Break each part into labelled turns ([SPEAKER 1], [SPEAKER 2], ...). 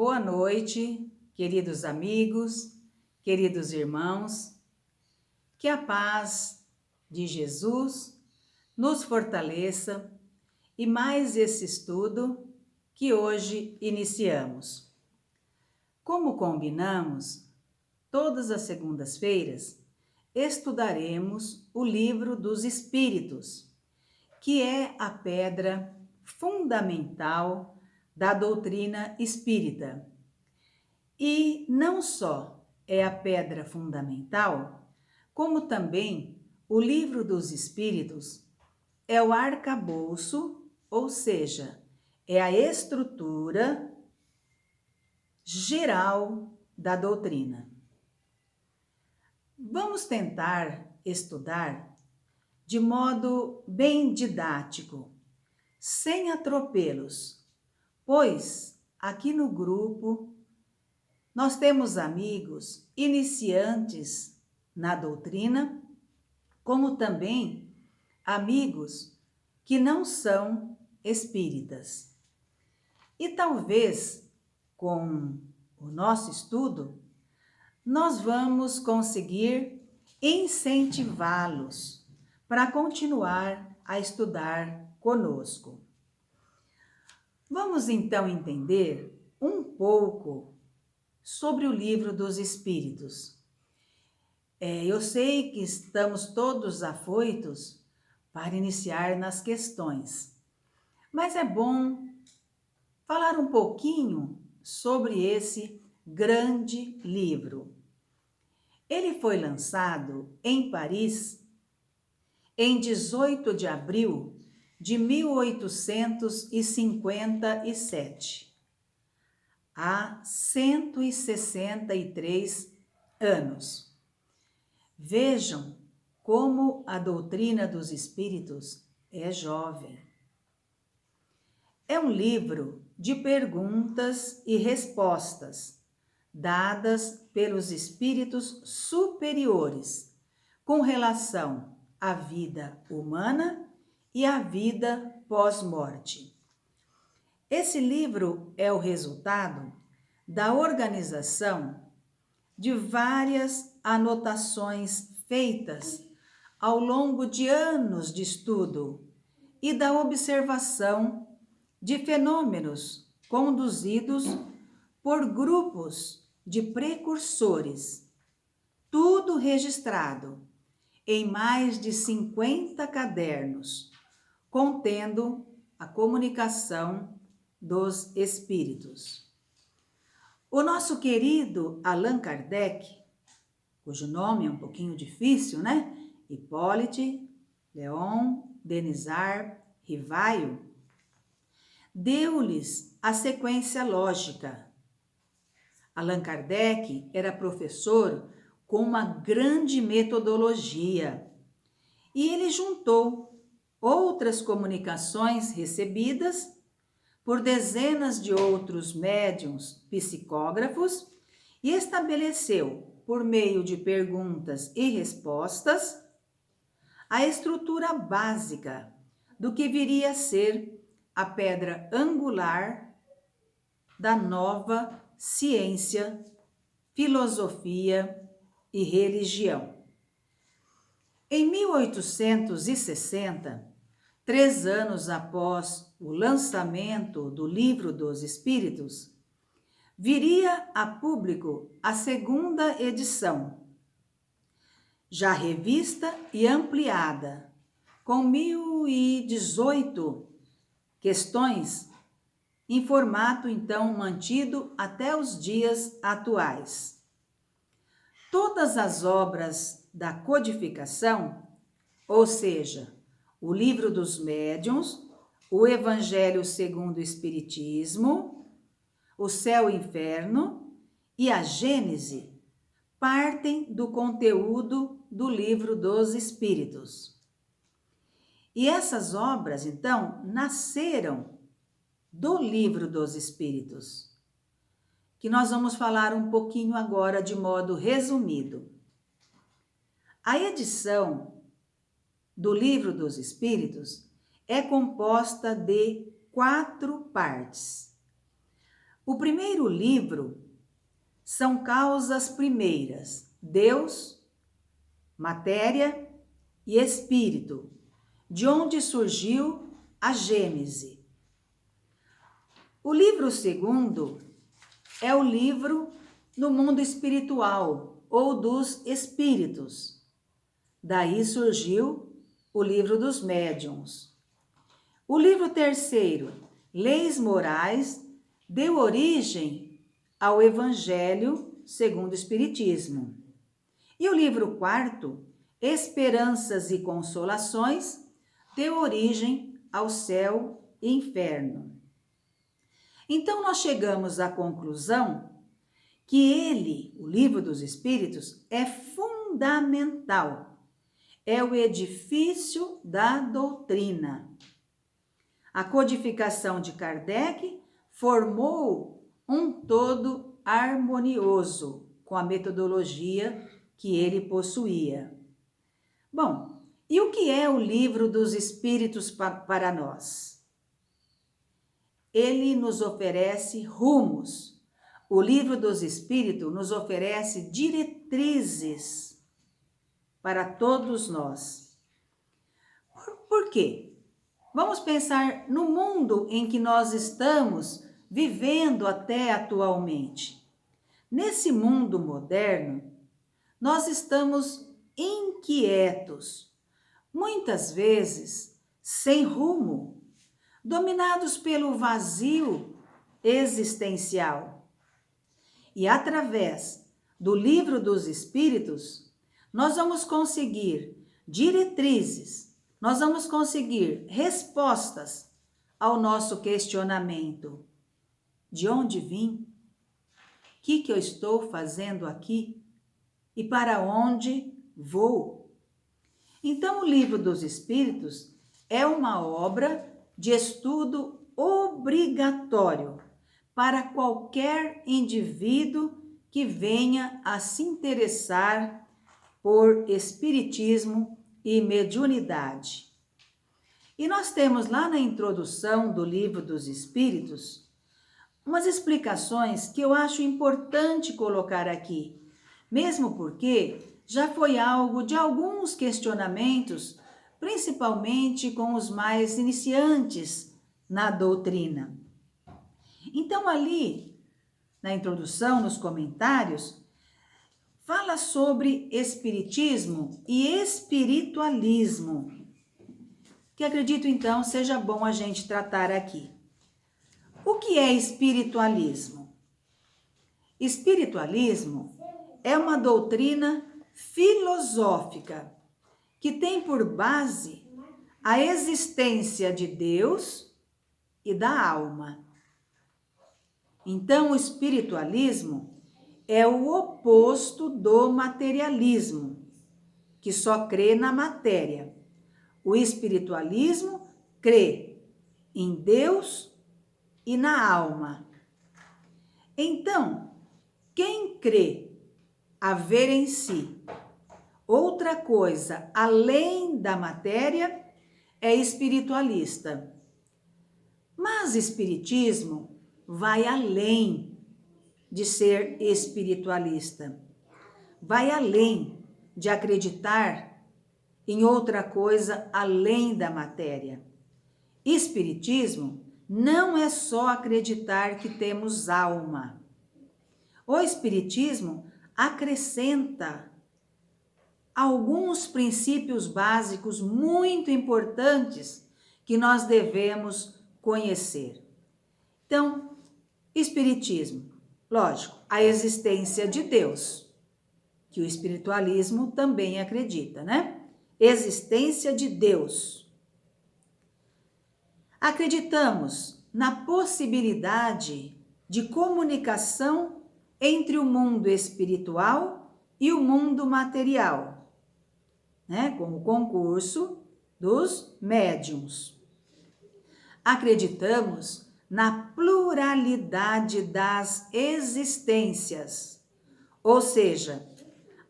[SPEAKER 1] Boa noite, queridos amigos, queridos irmãos. Que a paz de Jesus nos fortaleça e mais esse estudo que hoje iniciamos. Como combinamos, todas as segundas-feiras estudaremos o Livro dos Espíritos, que é a pedra fundamental da doutrina espírita. E não só é a pedra fundamental, como também o Livro dos Espíritos é o arcabouço, ou seja, é a estrutura geral da doutrina. Vamos tentar estudar de modo bem didático, sem atropelos, pois aqui no grupo nós temos amigos iniciantes na doutrina, como também amigos que não são espíritas. E talvez com o nosso estudo nós vamos conseguir incentivá-los para continuar a estudar conosco. Vamos então entender um pouco sobre o Livro dos Espíritos. Eu sei que estamos todos afoitos para iniciar nas questões, mas é bom falar um pouquinho sobre esse grande livro. Ele foi lançado em Paris em 18 de abril de 1857, há 163 anos. Vejam como a doutrina dos espíritos é jovem. É um livro de perguntas e respostas dadas pelos espíritos superiores com relação à vida humana e à vida pós-morte. Esse livro é o resultado da organização de várias anotações feitas ao longo de anos de estudo e da observação de fenômenos conduzidos por grupos de precursores, tudo registrado em mais de 50 cadernos, contendo a comunicação dos espíritos. O nosso querido Allan Kardec, cujo nome é um pouquinho difícil, né? Hippolyte Léon Denisard Rivaio, deu-lhes a sequência lógica. Allan Kardec era professor com uma grande metodologia e ele juntou outras comunicações recebidas por dezenas de outros médiuns psicógrafos e estabeleceu, por meio de perguntas e respostas, a estrutura básica do que viria a ser a pedra angular da nova ciência, filosofia e religião. Em 1860, 3 anos após o lançamento do Livro dos Espíritos, viria a público a segunda edição, já revista e ampliada, com 1018 questões em formato então mantido até os dias atuais. Todas as obras da codificação, ou seja, o Livro dos Médiuns, o Evangelho segundo o Espiritismo, o Céu e Inferno e a Gênese, partem do conteúdo do Livro dos Espíritos. E essas obras, então, nasceram do Livro dos Espíritos, que nós vamos falar um pouquinho agora de modo resumido. A edição do Livro dos Espíritos é composta de 4 partes. O primeiro livro são causas primeiras, Deus, matéria e espírito, de onde surgiu a Gênese. O livro segundo é o livro no mundo espiritual ou dos espíritos. Daí surgiu o livro dos médiuns. O livro terceiro, Leis Morais, deu origem ao Evangelho segundo o Espiritismo. E o livro quarto, Esperanças e Consolações, deu origem ao céu e inferno. Então nós chegamos à conclusão que ele, o livro dos Espíritos, é fundamental, é o edifício da doutrina. A codificação de Kardec formou um todo harmonioso com a metodologia que ele possuía. Bom, e o que é o livro dos Espíritos para nós? Ele nos oferece rumos. O livro dos Espíritos nos oferece diretrizes para todos nós. Por quê? Vamos pensar no mundo em que nós estamos vivendo até atualmente. Nesse mundo moderno, nós estamos inquietos, muitas vezes sem rumo, dominados pelo vazio existencial. E através do livro dos Espíritos, nós vamos conseguir diretrizes, nós vamos conseguir respostas ao nosso questionamento. De onde vim? O que eu estou fazendo aqui? E para onde vou? Então, o livro dos Espíritos é uma obra de estudo obrigatório para qualquer indivíduo que venha a se interessar por espiritismo e mediunidade. E nós temos lá na introdução do livro dos Espíritos umas explicações que eu acho importante colocar aqui, mesmo porque já foi algo de alguns questionamentos, principalmente com os mais iniciantes na doutrina. Então, ali, na introdução, nos comentários, fala sobre espiritismo e espiritualismo, que acredito, então, seja bom a gente tratar aqui. O que é espiritualismo? Espiritualismo é uma doutrina filosófica que tem por base a existência de Deus e da alma. Então, o espiritualismo é o oposto do materialismo, que só crê na matéria. O espiritualismo crê em Deus e na alma. Então, quem crê haver em si outra coisa além da matéria é espiritualista. Mas espiritismo vai além de ser espiritualista. Vai além de acreditar em outra coisa além da matéria. Espiritismo não é só acreditar que temos alma. O espiritismo acrescenta alguns princípios básicos muito importantes que nós devemos conhecer. Então, espiritismo, lógico, a existência de Deus, que o espiritualismo também acredita, né? Existência de Deus. Acreditamos na possibilidade de comunicação entre o mundo espiritual e o mundo material, né? Com o concurso dos médiuns. Acreditamos na pluralidade das existências, ou seja,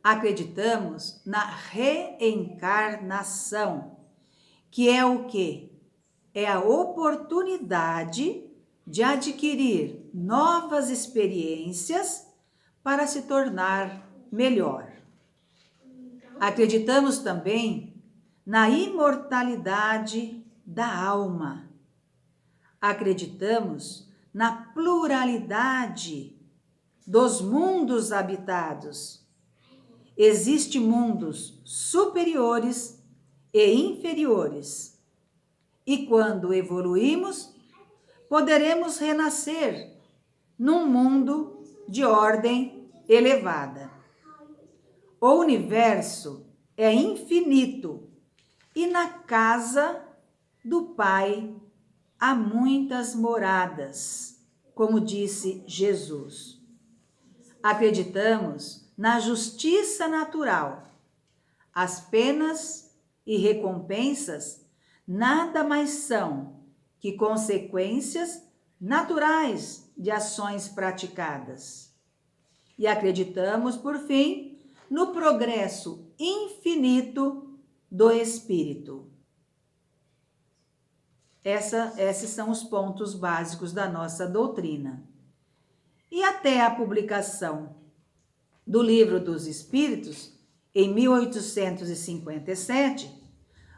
[SPEAKER 1] acreditamos na reencarnação, que é o quê? É a oportunidade de adquirir novas experiências para se tornar melhor. Acreditamos também na imortalidade da alma. Acreditamos na pluralidade dos mundos habitados. Existem mundos superiores e inferiores. E quando evoluímos, poderemos renascer num mundo de ordem elevada. O universo é infinito e na casa do Pai há muitas moradas, como disse Jesus. Acreditamos na justiça natural. As penas e recompensas nada mais são que consequências naturais de ações praticadas. E acreditamos, por fim, no progresso infinito do espírito. Esses são os pontos básicos da nossa doutrina. E até a publicação do Livro dos Espíritos, em 1857,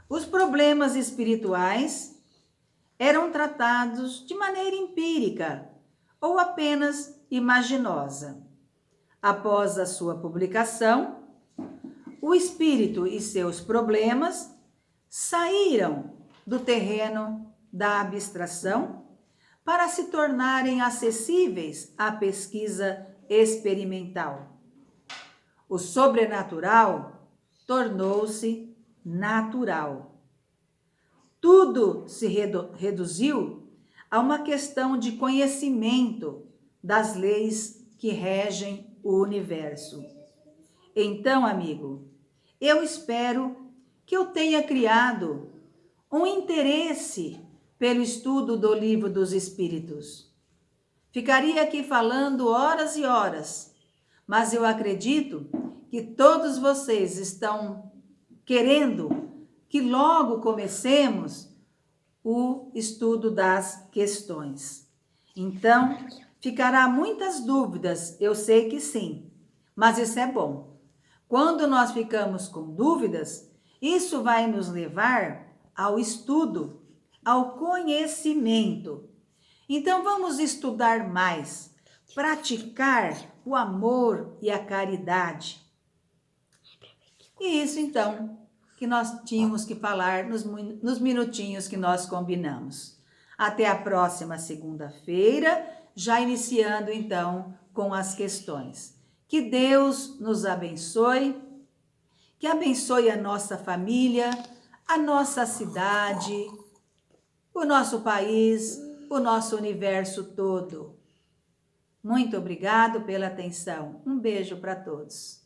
[SPEAKER 1] os problemas espirituais eram tratados de maneira empírica ou apenas imaginosa. Após a sua publicação, o espírito e seus problemas saíram do terreno da abstração para se tornarem acessíveis à pesquisa experimental. O sobrenatural tornou-se natural. Tudo se reduziu a uma questão de conhecimento das leis que regem o universo. Então, amigo, eu espero que eu tenha criado um interesse pelo estudo do Livro dos Espíritos. Ficaria aqui falando horas e horas, mas eu acredito que todos vocês estão querendo que logo comecemos o estudo das questões. Então, ficará muitas dúvidas, eu sei que sim, mas isso é bom. Quando nós ficamos com dúvidas, isso vai nos levar ao estudo, ao conhecimento. Então, vamos estudar mais, praticar o amor e a caridade. E isso, então, que nós tínhamos que falar nos minutinhos que nós combinamos. Até a próxima segunda-feira, já iniciando, então, com as questões. Que Deus nos abençoe, que abençoe a nossa família, a nossa cidade, o nosso país, o nosso universo todo. Muito obrigado pela atenção. Um beijo para todos.